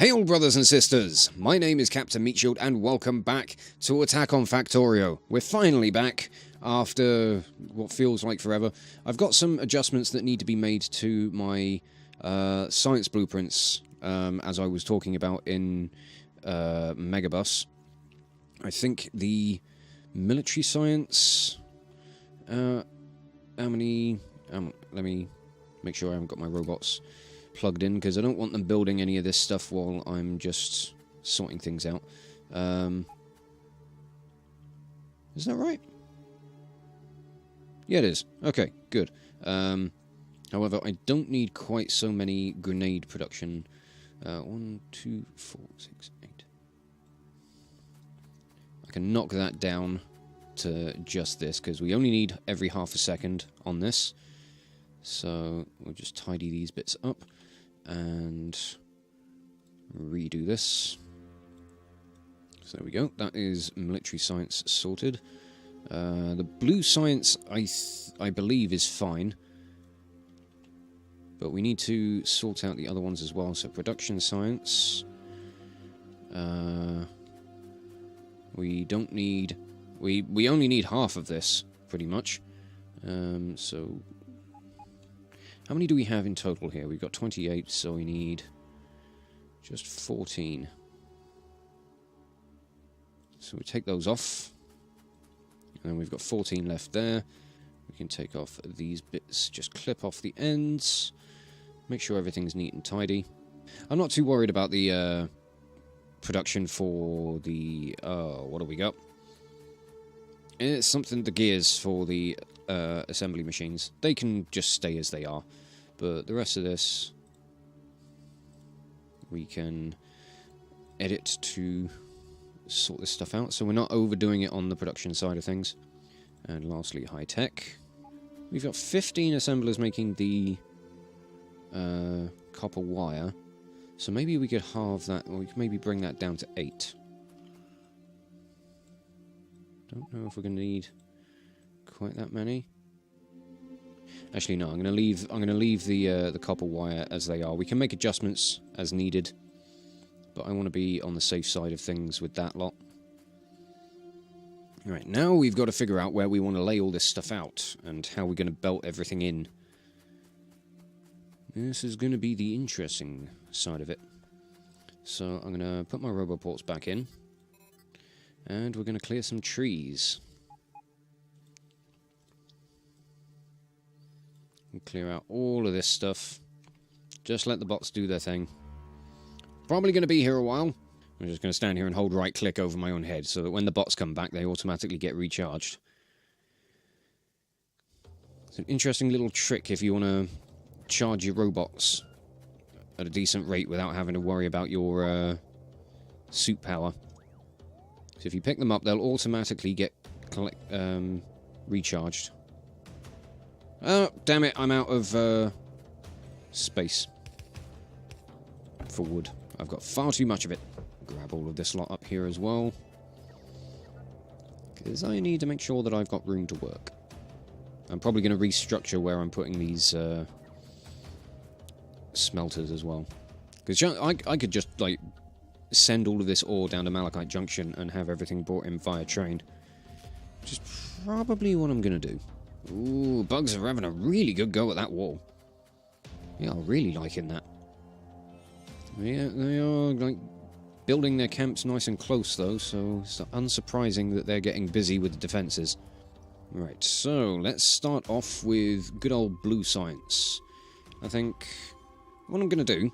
Hey all brothers and sisters, my name is Captain Meatshield and welcome back to Attack on Factorio. We're finally back after what feels like forever. I've got some adjustments that need to be made to my science blueprints, as I was talking about in Megabus. I think the military science... let me make sure I haven't got my robots plugged in, because I don't want them building any of this stuff while I'm just sorting things out. Is that right? Yeah, it is. Okay, good. However, I don't need quite so many grenade production. 1, 2, 4, 6, 8. I can knock that down to just this, because we only need every half a second on this. So we'll just tidy these bits up and redo this. So there we go. That is military science sorted. The blue science, I believe, is fine. But we need to sort out the other ones as well. So production science. We don't need... We only need half of this, pretty much. So... How many do we have in total here? We've got 28, so we need just 14. So we take those off. And we've got 14 left there. We can take off these bits, just clip off the ends. Make sure everything's neat and tidy. I'm not too worried about the production for the... what do we got? It's something, the gears for the assembly machines. They can just stay as they are. But the rest of this, we can edit to sort this stuff out, so we're not overdoing it on the production side of things. And lastly, high tech. We've got 15 assemblers making the copper wire, so maybe we could halve that, or we could maybe bring that down to 8. Don't know if we're going to need quite that many. Actually, no. I'm going to leave the copper wire as they are. We can make adjustments as needed, but I want to be on the safe side of things with that lot. Right, now we've got to figure out where we want to lay all this stuff out and how we're going to belt everything in. This is going to be the interesting side of it. So I'm going to put my roboports back in, and we're going to clear some trees. And clear out all of this stuff. Just let the bots do their thing. Probably going to be here a while. I'm just going to stand here and hold right click over my own head so that when the bots come back they automatically get recharged. It's an interesting little trick if you want to charge your robots at a decent rate without having to worry about your suit power. So if you pick them up, they'll automatically get recharged. Oh, damn it, I'm out of space for wood. I've got far too much of it. Grab all of this lot up here as well, because I need to make sure that I've got room to work. I'm probably going to restructure where I'm putting these smelters as well. Because I could just, like, send all of this ore down to Malachite Junction and have everything brought in via train. Which is probably what I'm going to do. Ooh, bugs are having a really good go at that wall. Yeah, I'm really liking that. Yeah, they are, like, building their camps nice and close, though, so it's unsurprising that they're getting busy with the defences. Right, so let's start off with good old blue science. I think what I'm going to do,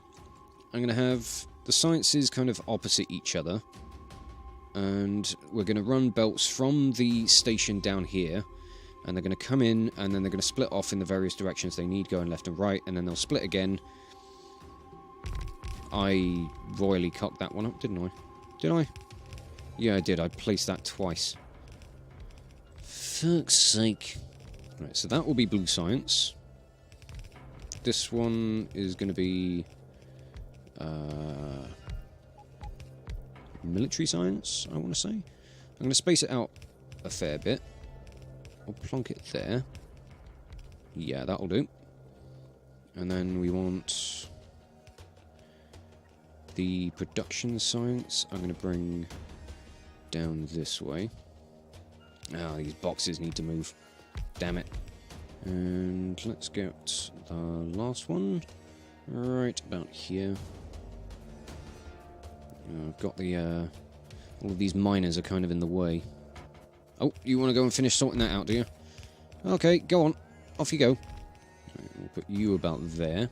I'm going to have the sciences kind of opposite each other, and we're going to run belts from the station down here, and they're going to come in, and then they're going to split off in the various directions they need, going left and right, and then they'll split again. I royally cocked that one up, didn't I? Did I? Yeah, I did. I placed that twice. Fuck's sake. Right, so that will be blue science. This one is going to be... military science, I want to say. I'm going to space it out a fair bit. I'll plonk it there. Yeah, that'll do. And then we want the production science I'm going to bring down this way. Ah, these boxes need to move. Damn it. And let's get the last one right about here. I've got the, all of these miners are kind of in the way. Oh, you want to go and finish sorting that out, do you? Okay, go on. Off you go. Right, we'll put you about there.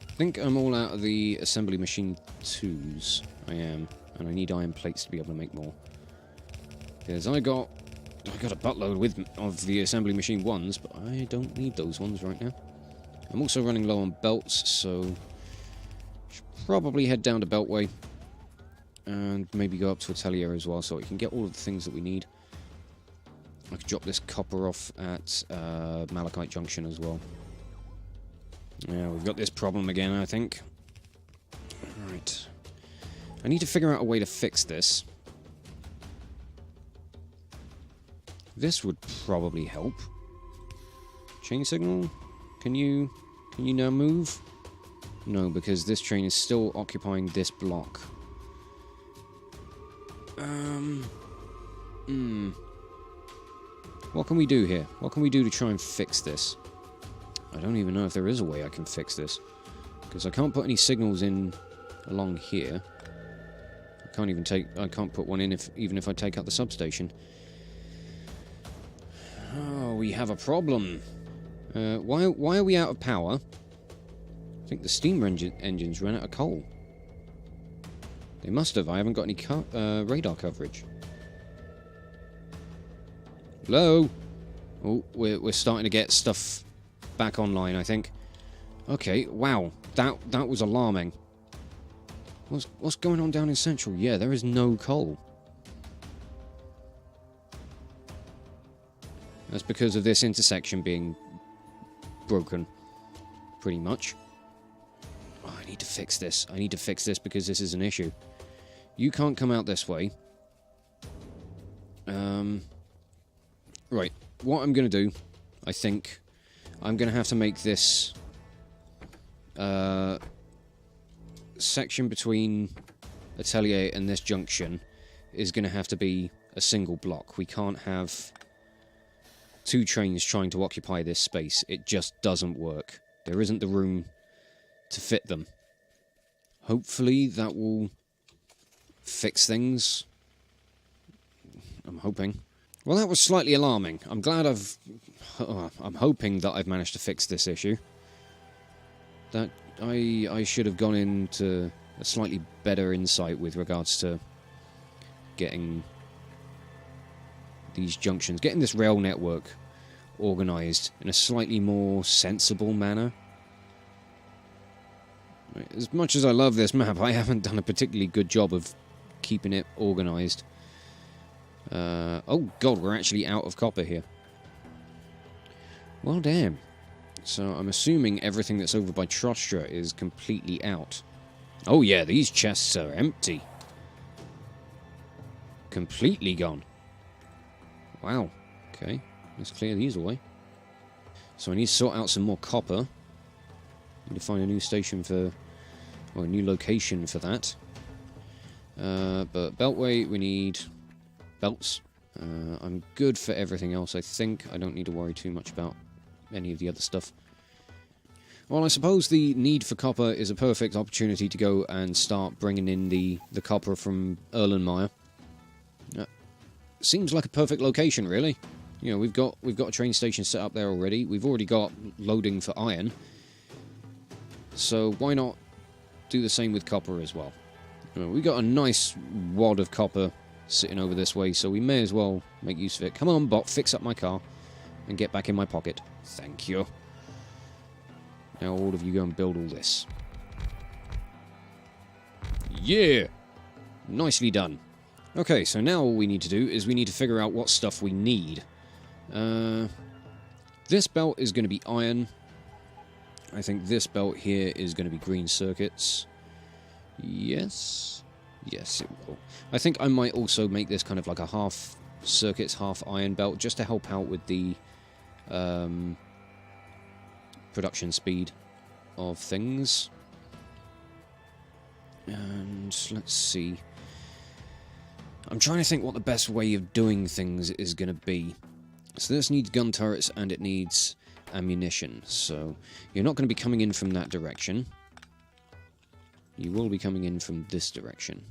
I think I'm all out of the assembly machine 2s. I am. And I need iron plates to be able to make more. Because I got a buttload of the assembly machine 1s, but I don't need those ones right now. I'm also running low on belts, so should probably head down to Beltway and maybe go up to Atelier as well, so we can get all of the things that we need. I could drop this copper off at Malachite Junction as well. Yeah, we've got this problem again, I think. Right. I need to figure out a way to fix this. This would probably help. Chain signal? Can you now move? No, because this train is still occupying this block. What can we do here? What can we do to try and fix this? I don't even know if there is a way I can fix this. Because I can't put any signals in along here. I can't put one in even if I take out the substation. Oh, we have a problem. Why are we out of power? I think the steam engines ran out of coal. They must have. I haven't got any radar coverage. Hello? Oh, we're starting to get stuff back online, I think. Okay, wow. That was alarming. What's going on down in Central? Yeah, there is no coal. That's because of this intersection being broken, pretty much. Oh, I need to fix this. I need to fix this because this is an issue. You can't come out this way. Right. What I'm going to do, I think, I'm going to have to make this section between Atelier and this junction is going to have to be a single block. We can't have two trains trying to occupy this space. It just doesn't work. There isn't the room to fit them. Hopefully that will fix things. I'm hoping. Well, that was slightly alarming. I'm glad I'm hoping that I've managed to fix this issue. That I should have gone into a slightly better insight with regards to getting these junctions, getting this rail network organised in a slightly more sensible manner. As much as I love this map, I haven't done a particularly good job of keeping it organised. Oh god, we're actually out of copper here. Well, damn. So I'm assuming everything that's over by Trostra is completely out. Oh yeah, these chests are empty. Completely gone. Wow. Okay, let's clear these away. So I need to sort out some more copper. Need to find a new station for... or a new location for that. But Beltway, we need belts. I'm good for everything else, I think. I don't need to worry too much about any of the other stuff. Well, I suppose the need for copper is a perfect opportunity to go and start bringing in the copper from Erlenmeyer. Seems like a perfect location, really. You know, we've got a train station set up there already. We've already got loading for iron. So why not do the same with copper as well? We've got a nice wad of copper sitting over this way, so we may as well make use of it. Come on, bot, fix up my car and get back in my pocket. Thank you. Now all of you go and build all this. Yeah! Nicely done. Okay, so now all we need to do is we need to figure out what stuff we need. This belt is going to be iron. I think this belt here is going to be green circuits. Yes? Yes, it will. I think I might also make this kind of like a half circuits, half iron belt, just to help out with the production speed of things. And let's see. I'm trying to think what the best way of doing things is going to be. So this needs gun turrets and it needs ammunition. So you're not going to be coming in from that direction. You will be coming in from this direction.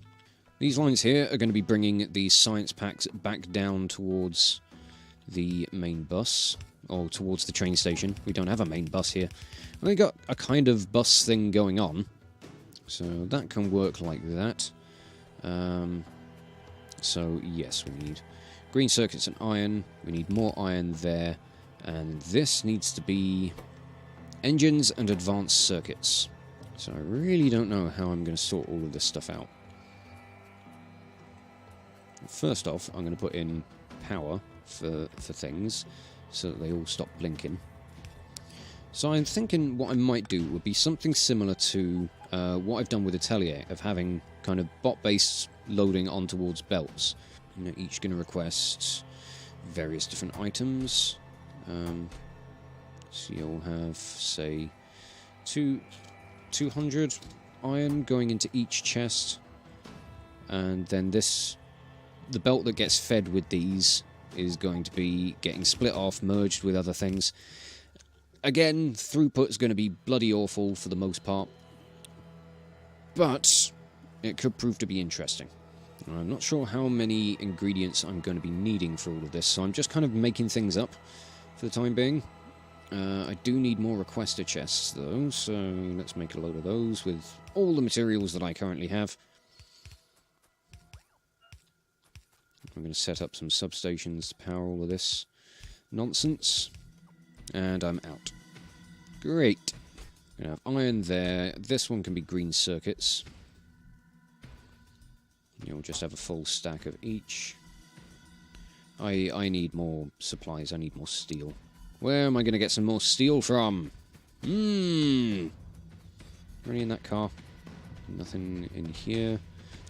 These lines here are going to be bringing the science packs back down towards the main bus, or towards the train station. We don't have a main bus here. We got a kind of bus thing going on, so that can work like that. So yes, we need green circuits and iron. We need more iron there, and this needs to be engines and advanced circuits. So I really don't know how I'm going to sort all of this stuff out. First off, I'm going to put in power for things so that they all stop blinking. So I'm thinking what I might do would be something similar to what I've done with Atelier, of having kind of bot-based loading on towards belts. You know, each going to request various different items. So you'll have, say, 200 iron going into each chest, and then the belt that gets fed with these is going to be getting split off, merged with other things. Again, throughput's going to be bloody awful for the most part, but it could prove to be interesting. I'm not sure how many ingredients I'm going to be needing for all of this, so I'm just kind of making things up for the time being. I do need more requester chests though, so let's make a load of those with all the materials that I currently have. I'm going to set up some substations to power all of this nonsense. And I'm out. Great. I'm going to have iron there. This one can be green circuits. You'll just have a full stack of each. I need more supplies. I need more steel. Where am I going to get some more steel from? Any in that car? Nothing in here.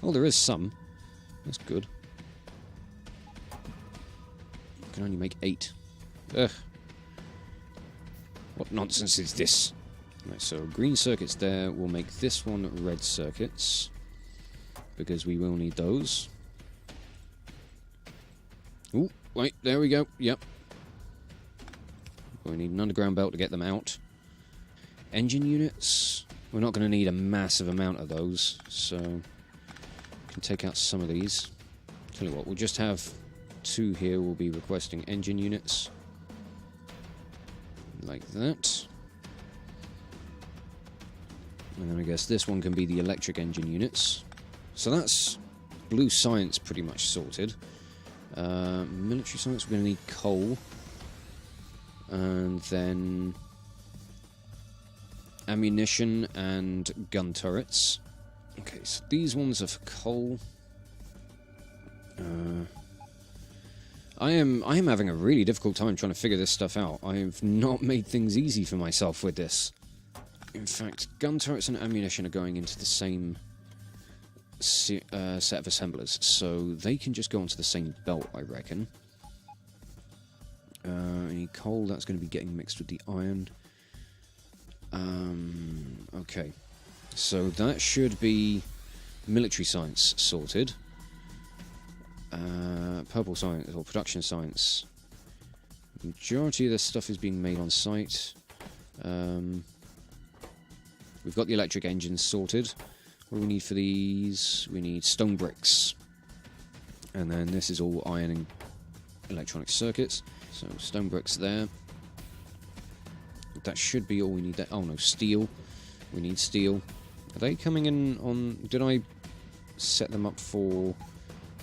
Oh, there is some. That's good. I can only make 8. Ugh. What nonsense is this? Right, so green circuits there. We'll make this one red circuits, because we will need those. Ooh, wait, there we go. Yep. We need an underground belt to get them out. Engine units. We're not going to need a massive amount of those, so we can take out some of these. Tell you what, we'll just have 2 here. We'll be requesting engine units. Like that. And then I guess this one can be the electric engine units. So that's blue science pretty much sorted. Military science, we're going to need coal. And then ammunition and gun turrets. Okay, so these ones are for coal. I am having a really difficult time trying to figure this stuff out. I have not made things easy for myself with this. In fact, gun turrets and ammunition are going into the same set of assemblers, so they can just go onto the same belt, I reckon. Any coal, that's going to be getting mixed with the iron. Okay, so that should be military science sorted. Purple science, or production science. The majority of this stuff is being made on site. We've got the electric engines sorted. What do we need for these? We need stone bricks. And then this is all iron and electronic circuits. So stone bricks there. That should be all we need there. Oh no, steel. We need steel. Are they coming in on... Did I set them up for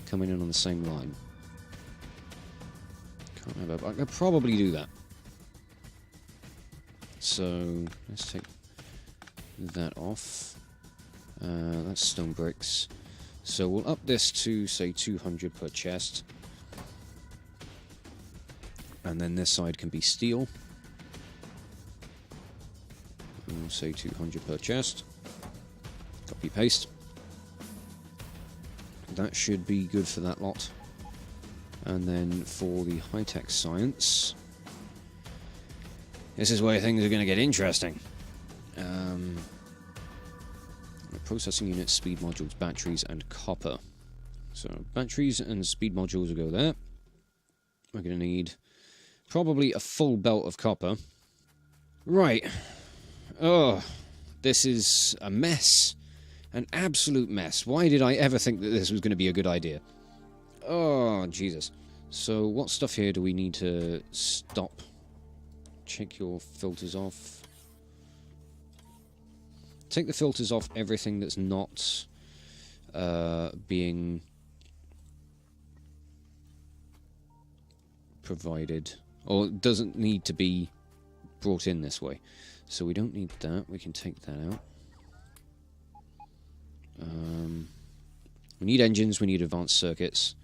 coming in on the same line? Can't remember. I could probably do that. So let's take that off. That's stone bricks. So we'll up this to, say, 200 per chest. And then this side can be steel. We'll say 200 per chest. Copy paste. That should be good for that lot. And then for the high-tech science, this is where things are going to get interesting. processing units, speed modules, batteries, and copper. So batteries and speed modules will go there. We're going to need probably a full belt of copper. Right. Oh, this is a mess. An absolute mess. Why did I ever think that this was going to be a good idea? Oh, Jesus. So what stuff here do we need to stop? Check your filters off. Take the filters off everything that's not being provided, or doesn't need to be brought in this way. So we don't need that. We can take that out. We need engines. We need advanced circuits.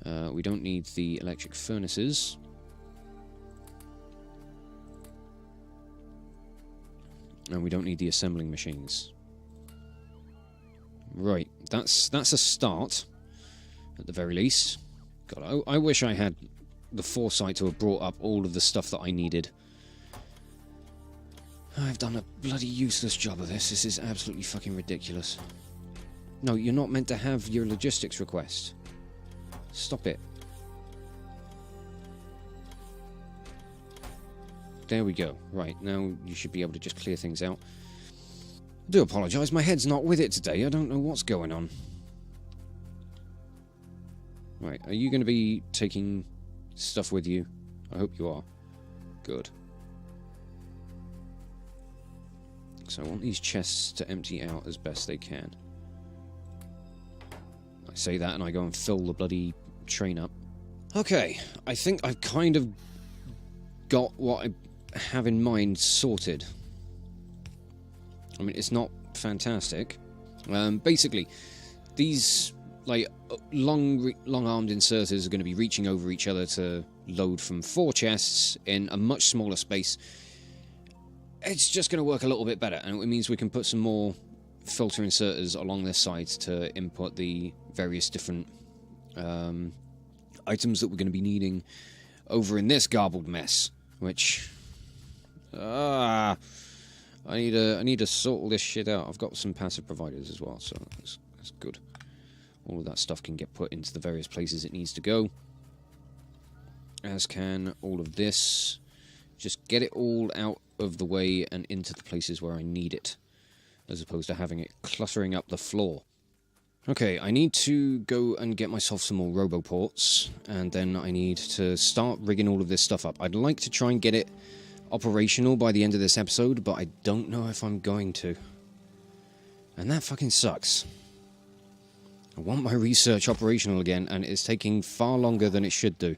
We don't need the electric furnaces. And we don't need the assembling machines. Right, that's a start, at the very least. God, I wish I had the foresight to have brought up all of the stuff that I needed. I've done a bloody useless job of this. This is absolutely fucking ridiculous. No, you're not meant to have your logistics request. Stop it. There we go. Right, now you should be able to just clear things out. I do apologise, my head's not with it today. I don't know what's going on. Right, are you going to be taking stuff with you? I hope you are. Good. So I want these chests to empty out as best they can. I say that and I go and fill the bloody train up. Okay, I think I've kind of got what I have in mind sorted. I mean, it's not fantastic. Basically, these like long-armed inserters are going to be reaching over each other to load from 4 chests in a much smaller space. It's just going to work a little bit better, and it means we can put some more filter inserters along this side to input the various different items that we're going to be needing over in this garbled mess, which I need to sort all this shit out. I've got some passive providers as well, so that's good. All of that stuff can get put into the various places it needs to go, as can all of this. Just get it all out of the way and into the places where I need it, as opposed to having it cluttering up the floor. Okay, I need to go and get myself some more roboports, and then I need to start rigging all of this stuff up. I'd like to try and get it operational by the end of this episode, but I don't know if I'm going to. And that fucking sucks. I want my research operational again, and it's taking far longer than it should do.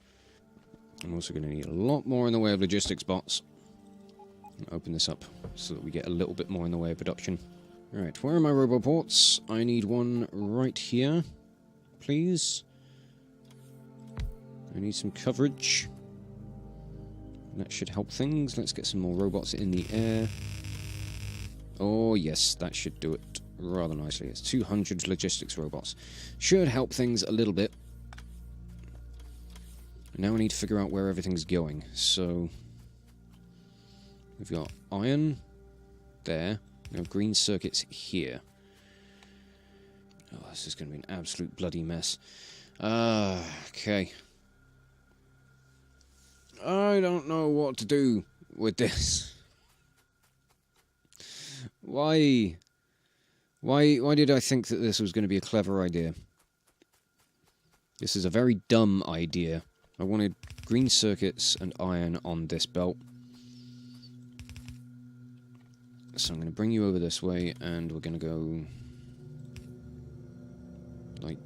I'm also going to need a lot more in the way of logistics bots. Open this up so that we get a little bit more in the way of production. Right, where are my roboports? I need one right here, please. I need some coverage. That should help things. Let's get some more robots in the air. Oh yes, that should do it rather nicely. It's 200 logistics robots. Should help things a little bit. Now I need to figure out where everything's going. So we've got iron there. We have green circuits here. Oh, this is going to be an absolute bloody mess. Okay. I don't know what to do with this. Why did I think that this was going to be a clever idea? This is a very dumb idea. I wanted green circuits and iron on this belt. So I'm going to bring you over this way, and we're going to go like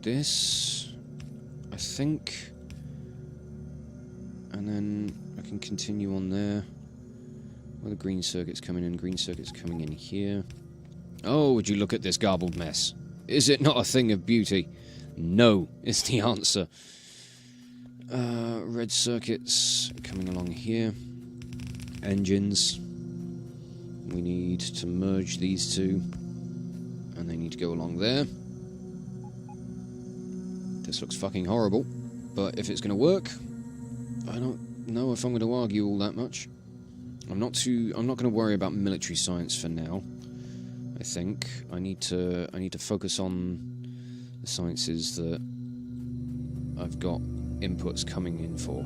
this, I think. And then I can continue on there. Where the green circuit's coming in, green circuit's coming in here. Oh, would you look at this garbled mess? Is it not a thing of beauty? No, is the answer. Red circuits coming along here. Engines. We need to merge these two, and they need to go along there. This looks fucking horrible, but if it's going to work, I don't know if I'm going to argue all that much. I'm not going to worry about military science for now. I think I need to focus on the sciences that I've got inputs coming in for.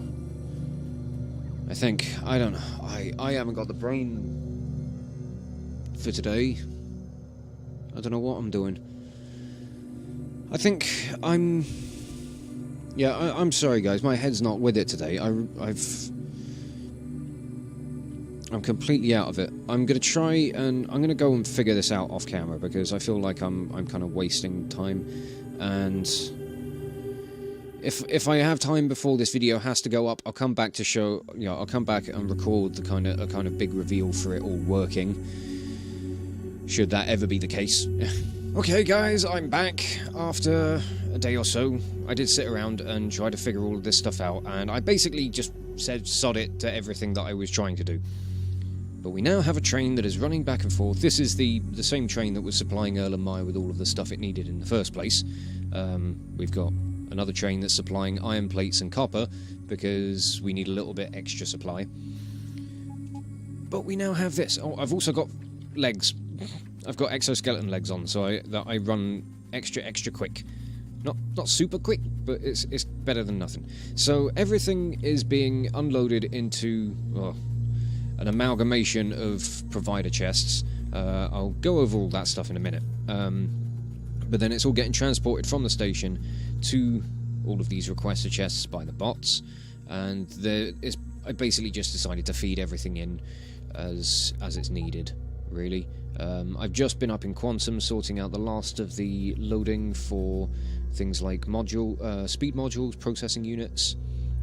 I think, I don't know, I haven't got the brain for today. I don't know what I'm doing. I think I'm sorry guys, my head's not with it today. I'm completely out of it. I'm going to try and I'm going to go and figure this out off camera because I feel like I'm kind of wasting time. And if I have time before this video has to go up, I'll come back to show, I'll come back and record a kind of big reveal for it all working. Should that ever be the case. Okay guys, I'm back after a day or so. I did sit around and try to figure all of this stuff out, and I basically just said sod it to everything that I was trying to do. But we now have a train that is running back and forth. This is the same train that was supplying Erlenmeyer with all of the stuff it needed in the first place. We've got another train that's supplying iron plates and copper, because we need a little bit extra supply. But we now have this. Oh, I've also got legs. I've got exoskeleton legs on, so I run extra quick. Not super quick, but it's better than nothing. So everything is being unloaded into an amalgamation of provider chests. I'll go over all that stuff in a minute. But then it's all getting transported from the station to all of these requester chests by the bots, and I basically just decided to feed everything in as it's needed, really. I've just been up in Quantum sorting out the last of the loading for things like speed modules, processing units.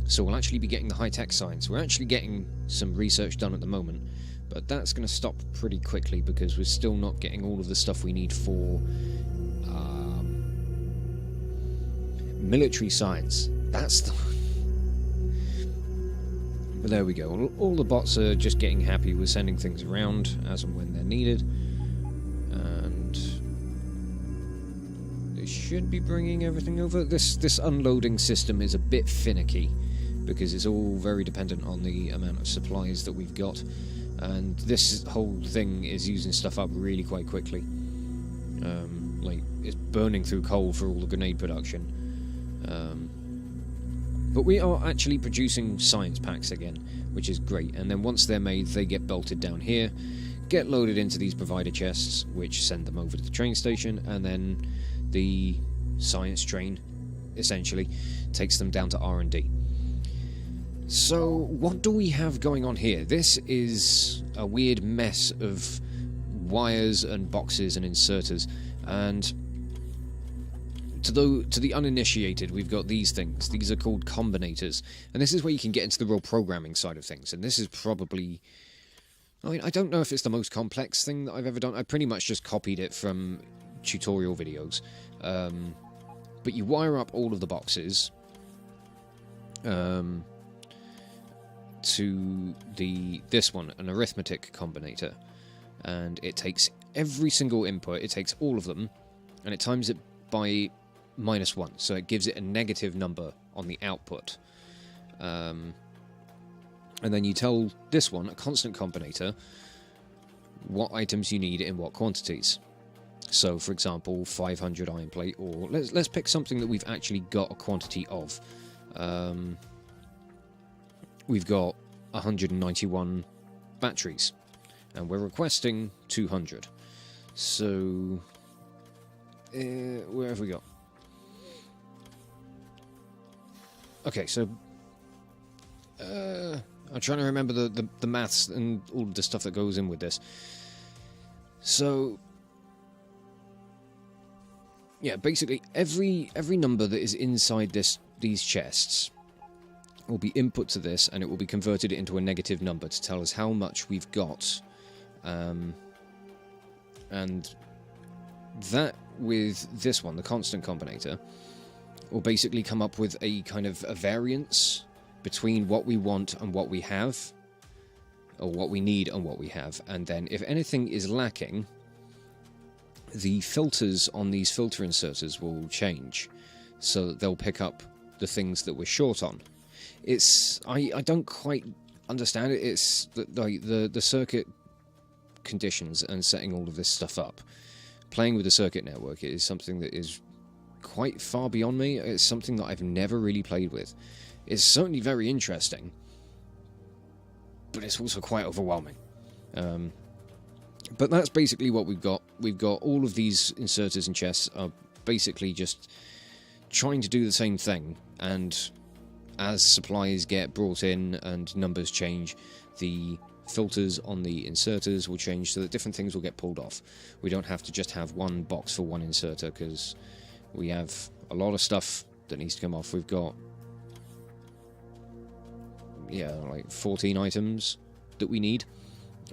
So we'll actually be getting the high-tech science. We're actually getting some research done at the moment, but that's going to stop pretty quickly because we're still not getting all of the stuff we need for military science. That's the... But there we go. All the bots are just getting happy with sending things around as and when they're needed. And they should be bringing everything over. This unloading system is a bit finicky because it's all very dependent on the amount of supplies that we've got. And this whole thing is using stuff up really quite quickly. Like, it's burning through coal for all the grenade production. But we are actually producing science packs again, which is great. And then once they're made, they get bolted down here, get loaded into these provider chests, which send them over to the train station, and then the science train, essentially, takes them down to R&D. So, what do we have going on here? This is a weird mess of wires and boxes and inserters, and to the uninitiated, we've got these things. These are called combinators, and this is where you can get into the real programming side of things, and this is probably... I mean, I don't know if it's the most complex thing that I've ever done. I pretty much just copied it from tutorial videos. But you wire up all of the boxes to this one, an arithmetic combinator, and it takes every single input, it takes all of them, and it times it by -1, so it gives it a negative number on the output. And then you tell this one, a constant combinator, what items you need in what quantities. So, for example, 500 iron plate, or let's pick something that we've actually got a quantity of. We've got 191 batteries, and we're requesting 200. So, where have we got? Okay, so I'm trying to remember the maths and all the stuff that goes in with this. So, yeah, basically every number that is inside these chests will be input to this, and it will be converted into a negative number to tell us how much we've got. And that, with this one, the constant combinator, will basically come up with a kind of a variance between what we want and what we have, or what we need and what we have. And then if anything is lacking, the filters on these filter inserters will change, so that they'll pick up the things that we're short on. I don't quite understand it. It's like the circuit conditions and setting all of this stuff up. Playing with the circuit network is something that is quite far beyond me. It's something that I've never really played with. It's certainly very interesting, but it's also quite overwhelming. But that's basically what we've got. We've got all of these inserters and chests are basically just trying to do the same thing, and as supplies get brought in and numbers change, the filters on the inserters will change so that different things will get pulled off. We don't have to just have one box for one inserter, because we have a lot of stuff that needs to come off. We've got, yeah, like 14 items that we need.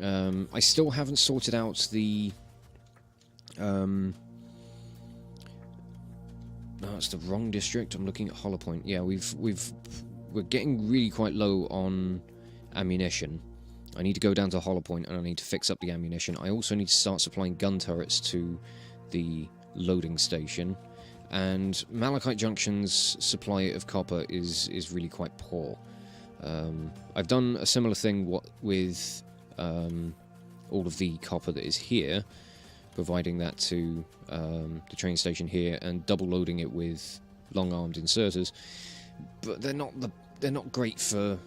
I still haven't sorted out the no, it's the wrong district. I'm looking at Hollow Point. Yeah, we're getting really quite low on ammunition. I need to go down to Hollow Point and I need to fix up the ammunition. I also need to start supplying gun turrets to the loading station. And Malachite Junction's supply of copper is really quite poor. I've done a similar thing with all of the copper that is here, providing that to the train station here and double loading it with long-armed inserters, but they're not great for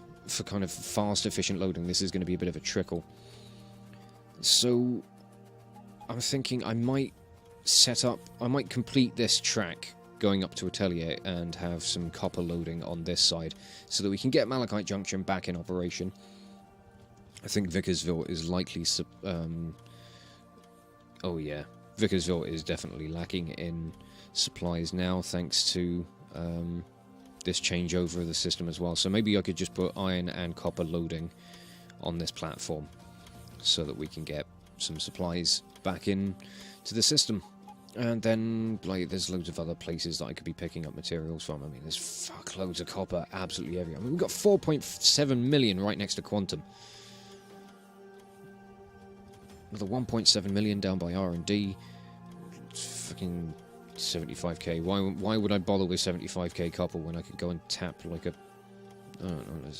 kind of fast, efficient loading. This is going to be a bit of a trickle. So I'm thinking I might complete this track going up to Atelier and have some copper loading on this side so that we can get Malachite Junction back in operation. I think Vickersville is likely... oh yeah, Vickersville is definitely lacking in supplies now, thanks to this changeover of the system as well. So maybe I could just put iron and copper loading on this platform so that we can get some supplies back in to the system. And then, like, there's loads of other places that I could be picking up materials from. I mean, there's fuckloads of copper absolutely everywhere. I mean, we've got 4.7 million right next to Quantum. Another 1.7 million down by R&D. Fucking 75k. Why would I bother with 75k copper when I could go and tap like a... I don't know.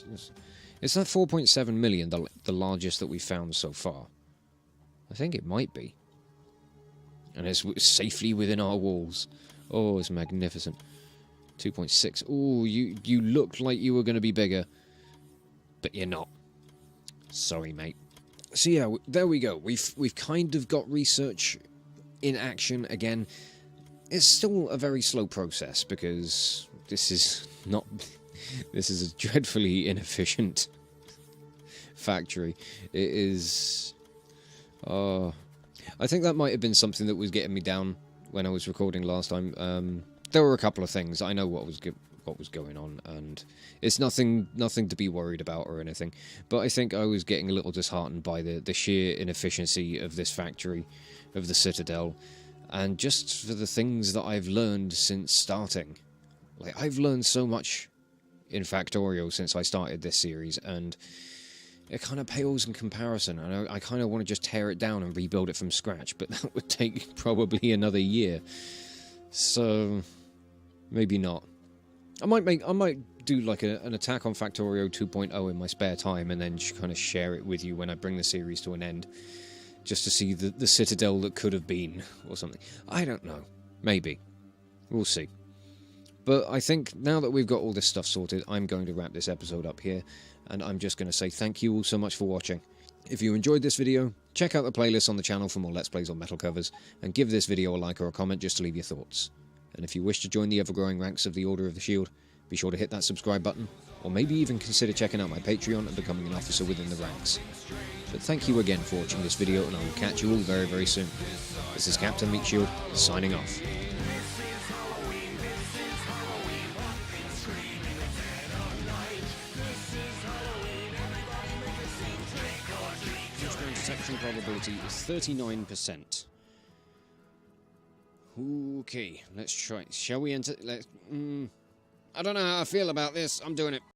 Is that 4.7 million the largest that we've found so far? I think it might be. And it's safely within our walls. Oh, it's magnificent. 2.6. Oh, you looked like you were going to be bigger. But you're not. Sorry, mate. So yeah, there we go. We've kind of got research in action again. It's still a very slow process because this is a dreadfully inefficient factory. It is... I think that might have been something that was getting me down when I was recording last time. There were a couple of things. I know what was going on, and it's nothing to be worried about or anything. But I think I was getting a little disheartened by the sheer inefficiency of this factory, of the Citadel, and just for the things that I've learned since starting. Like, I've learned so much in Factorio since I started this series, and it kind of pales in comparison. I kind of want to just tear it down and rebuild it from scratch, but that would take probably another year. So maybe not. I might do like an attack on Factorio 2.0 in my spare time, and then kind of share it with you when I bring the series to an end, just to see the Citadel that could have been, or something. I don't know. Maybe. We'll see. But I think now that we've got all this stuff sorted, I'm going to wrap this episode up here, and I'm just going to say thank you all so much for watching. If you enjoyed this video, check out the playlist on the channel for more Let's Plays on metal covers, and give this video a like or a comment just to leave your thoughts. And if you wish to join the ever-growing ranks of the Order of the Shield, be sure to hit that subscribe button, or maybe even consider checking out my Patreon and becoming an officer within the ranks. But thank you again for watching this video, and I will catch you all very, very soon. This is Captain Meatshield, signing off. Detection probability is 39%. Okay, let's try. Shall we enter? I don't know how I feel about this. I'm doing it.